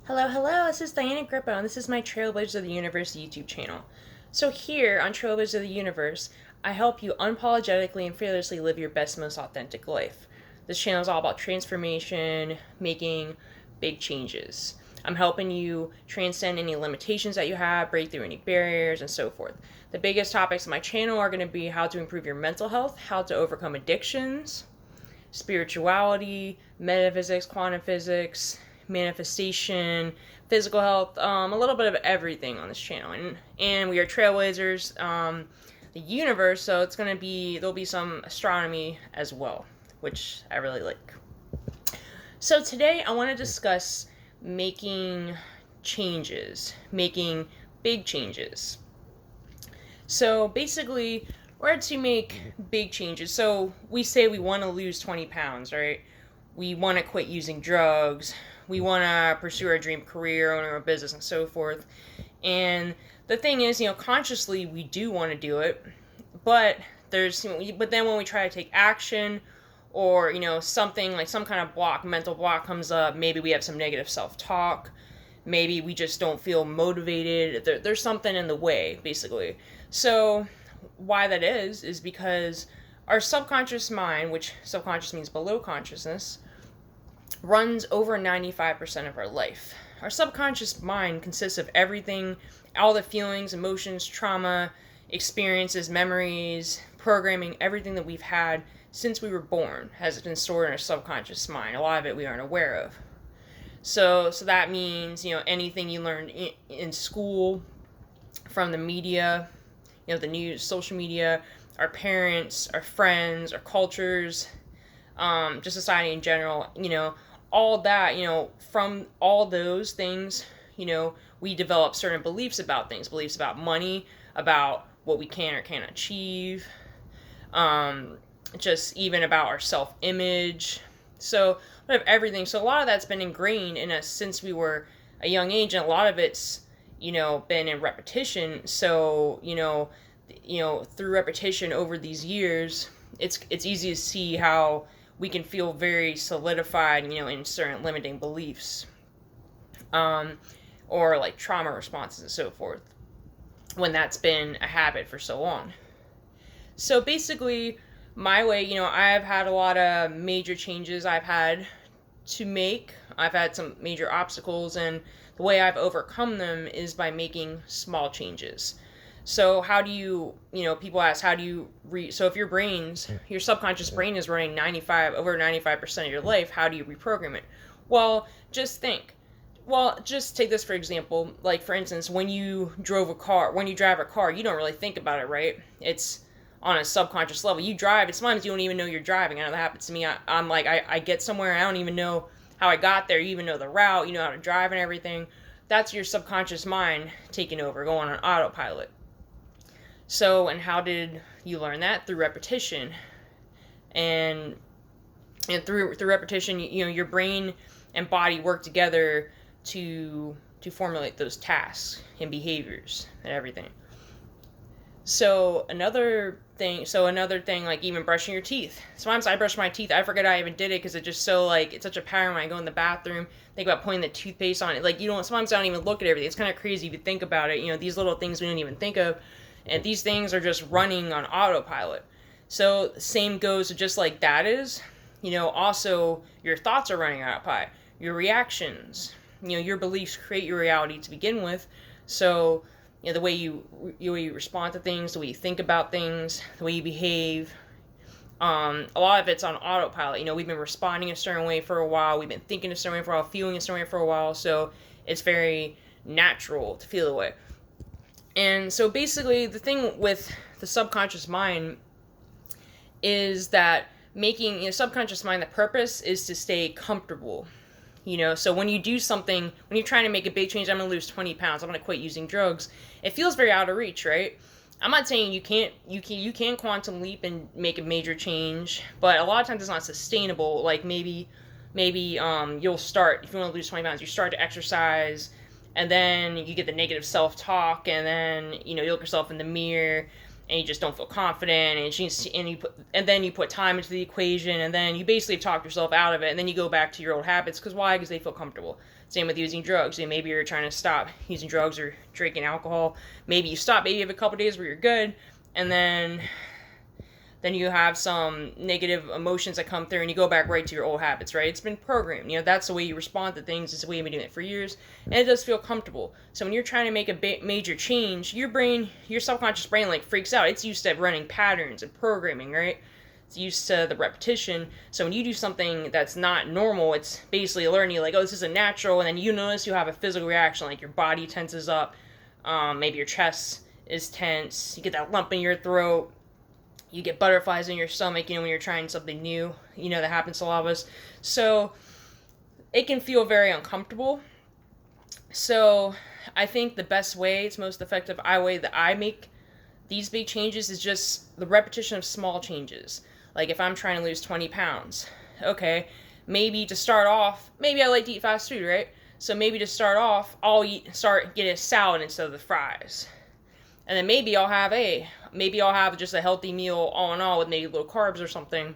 Hello, this is Diana Grippo, and this is my Trailblazers of the Universe YouTube channel. So here on Trailblazers of the Universe, I help you unapologetically and fearlessly live your best, most authentic life. This channel is all about transformation, making big changes. I'm helping you transcend any limitations that you have, break through any barriers, and so forth. The biggest topics of my channel are going to be how to improve your mental health, how to overcome addictions, spirituality, metaphysics, quantum physics, manifestation, physical health, a little bit of everything on this channel. And we are trailblazers, the universe, so there'll be some astronomy as well, which I really like. So today I want to discuss making making big changes. So basically, we're to make big changes. So we say we want to lose 20 pounds, right? We want to quit using drugs. We want to pursue our dream career, own our business, and so forth. And the thing is, consciously we do want to do it, but but then when we try to take action, or something like some kind of mental block comes up. Maybe we have some negative self-talk. Maybe we just don't feel motivated. There's something in the way, basically. So why that is because our subconscious mind, which subconscious means below consciousness, runs over 95% of our life. Our subconscious mind consists of everything, all the feelings, emotions, trauma, experiences, memories, programming, everything that we've had since we were born has been stored in our subconscious mind. A lot of it we aren't aware of. So that means, anything you learned in school, from the media, the news, social media, our parents, our friends, our cultures, just society in general, all that, from all those things, we develop certain beliefs about things, beliefs about money, about what we can or can't achieve, just even about our self-image. So we have everything. So a lot of that's been ingrained in us since we were a young age, and a lot of it's, been in repetition. So, through repetition over these years, it's easy to see how we can feel very solidified, in certain limiting beliefs, or like trauma responses and so forth, when that's been a habit for so long. So basically, my way, I've had a lot of major changes I've had to make. I've had some major obstacles, and the way I've overcome them is by making small changes. So how do you, people ask, how do you so if your subconscious brain is running over 95% of your life, how do you reprogram it? Well, just take this for example. Like, for instance, when you drive a car, you don't really think about it, right? It's on a subconscious level. You drive, and sometimes you don't even know you're driving. I know that happens to me. I'm like, I get somewhere, I don't even know how I got there. You even know the route, you know how to drive and everything. That's your subconscious mind taking over, going on autopilot. So, and how did you learn that? Through repetition. And through repetition, your brain and body work together to formulate those tasks and behaviors and everything. So another thing, like even brushing your teeth. Sometimes I brush my teeth, I forget I even did it because it's just so, like, it's such a pattern when I go in the bathroom, think about putting the toothpaste on it. Like, sometimes I don't even look at everything. It's kind of crazy if you think about it. These little things we don't even think of, and these things are just running on autopilot. So the same goes to just like that is, also your thoughts are running on autopilot. Your reactions, your beliefs create your reality to begin with. So, the way you respond to things, the way you think about things, the way you behave, a lot of it's on autopilot. We've been responding a certain way for a while, we've been thinking a certain way for a while, feeling a certain way for a while, so it's very natural to feel the way. And so basically, the thing with the subconscious mind is that making, subconscious mind, the purpose is to stay comfortable. So when you do something, when you're trying to make a big change, I'm going to lose 20 pounds, I'm going to quit using drugs, it feels very out of reach, right? I'm not saying you can quantum leap and make a major change, but a lot of times it's not sustainable. Like maybe you'll start, if you want to lose 20 pounds, you start to exercise, and then you get the negative self-talk, and then, you look yourself in the mirror, and you just don't feel confident, and then you put time into the equation, and then you basically talk yourself out of it, and then you go back to your old habits. Because why? Because they feel comfortable. Same with using drugs. And maybe you're trying to stop using drugs or drinking alcohol. Maybe you stop. Maybe you have a couple days where you're good, and then you have some negative emotions that come through, and you go back right to your old habits, right? It's been programmed. That's the way you respond to things. It's the way you've been doing it for years, and it does feel comfortable. So when you're trying to make a major change, your subconscious brain, like, freaks out. It's used to running patterns and programming, right? It's used to the repetition. So when you do something that's not normal, it's basically learning, like, oh, this isn't natural, and then you notice you have a physical reaction, like your body tenses up, maybe your chest is tense, you get that lump in your throat, you get butterflies in your stomach, when you're trying something new, that happens to a lot of us. So it can feel very uncomfortable. So I think the best way, it's most effective way that I make these big changes is just the repetition of small changes. Like if I'm trying to lose 20 pounds, okay, maybe to start off, maybe I like to eat fast food, right? So maybe to start off, I'll get a salad instead of the fries. And then maybe I'll have just a healthy meal all in all with maybe little carbs or something,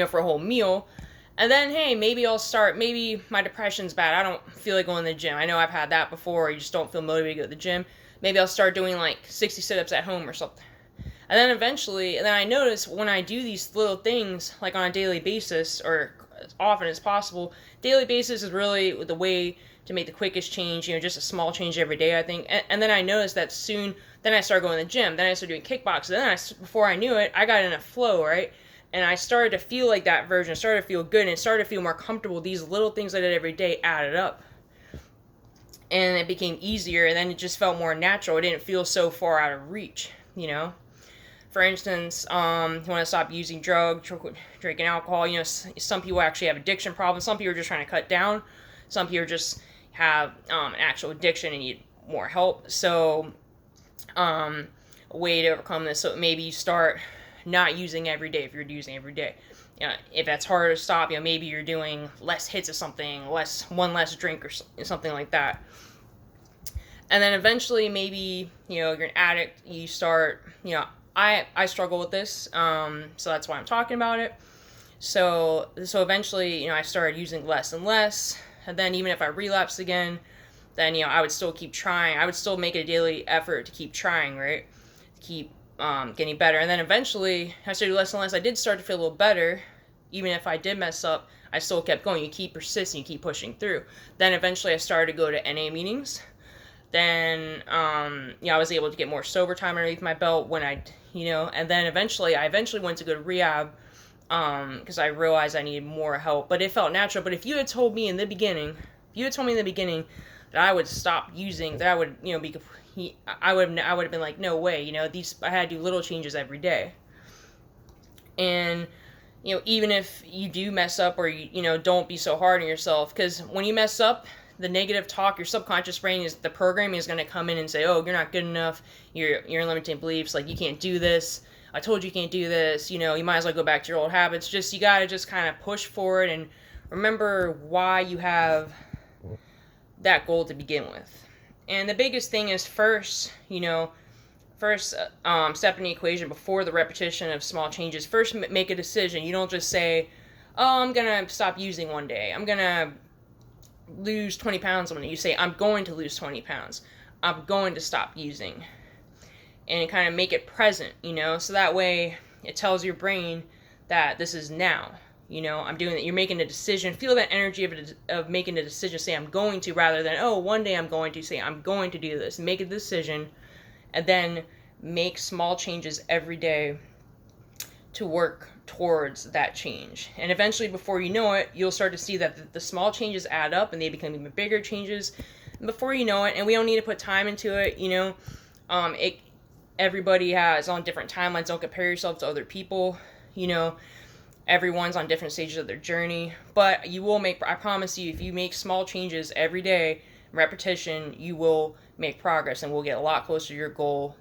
for a whole meal. And then, hey, maybe my depression's bad. I don't feel like going to the gym. I know I've had that before. You just don't feel motivated to go to the gym. Maybe I'll start doing like 60 sit-ups at home or something. And then I notice when I do these little things, like on a daily basis or as often as possible, daily basis is really the way to make the quickest change, just a small change every day, I think. And then I noticed that soon, then I started going to the gym, then I started doing kickboxing, then before I knew it, I got in a flow, right? And I started to feel like that version, started to feel good, and started to feel more comfortable. These little things I did every day added up. And it became easier, and then it just felt more natural. It didn't feel so far out of reach, For instance, you want to stop using drugs, drinking alcohol. Some people actually have addiction problems. Some people are just trying to cut down. Some people just have an actual addiction and need more help. So a way to overcome this, so maybe you start not using every day if you're using every day. If that's harder to stop, maybe you're doing less hits of something, one less drink or something like that. And then eventually maybe, you're an addict, you start, I struggle with this, so that's why I'm talking about it. So eventually, I started using less and less. And then even if I relapsed again, then, I would still keep trying. I would still make a daily effort to keep trying, right? To keep getting better. And then eventually, I started less and less. I did start to feel a little better. Even if I did mess up, I still kept going. You keep persisting, you keep pushing through. Then eventually I started to go to NA meetings. Then, I was able to get more sober time underneath my belt when and then I eventually went to go to rehab, because I realized I needed more help, but it felt natural. But if you had told me in the beginning, that I would stop using, that I would, I would have been like, no way, I had to do little changes every day. And, even if you do mess up, or, don't be so hard on yourself, because when you mess up, the negative talk, your subconscious brain the programming is going to come in and say, oh, you're not good enough, you're limiting beliefs, like, you can't do this, I told you can't do this, you might as well go back to your old habits. You got to just kind of push forward and remember why you have that goal to begin with. And the biggest thing is first step in the equation before the repetition of small changes. First, make a decision. You don't just say, oh, I'm going to stop using one day, I'm going to lose 20 pounds one day. You say, I'm going to lose 20 pounds. I'm going to stop using. And kind of make it present, so that way it tells your brain that this is now. I'm doing it. You're making a decision. Feel that energy of making a decision. Say, I'm going to, rather than, oh, one day I'm going to. Say, I'm going to do this. Make a decision, and then make small changes every day to work towards that change. And eventually, before you know it, you'll start to see that the small changes add up and they become even bigger changes. And before you know it, and we don't need to put time into it, everybody has on different timelines. Don't compare yourself to other people. Everyone's on different stages of their journey. But I promise you, if you make small changes every day, repetition, you will make progress and will get a lot closer to your goal.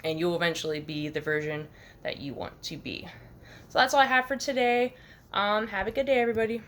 And you'll eventually be the version that you want to be. So that's all I have for today. Have a good day, everybody.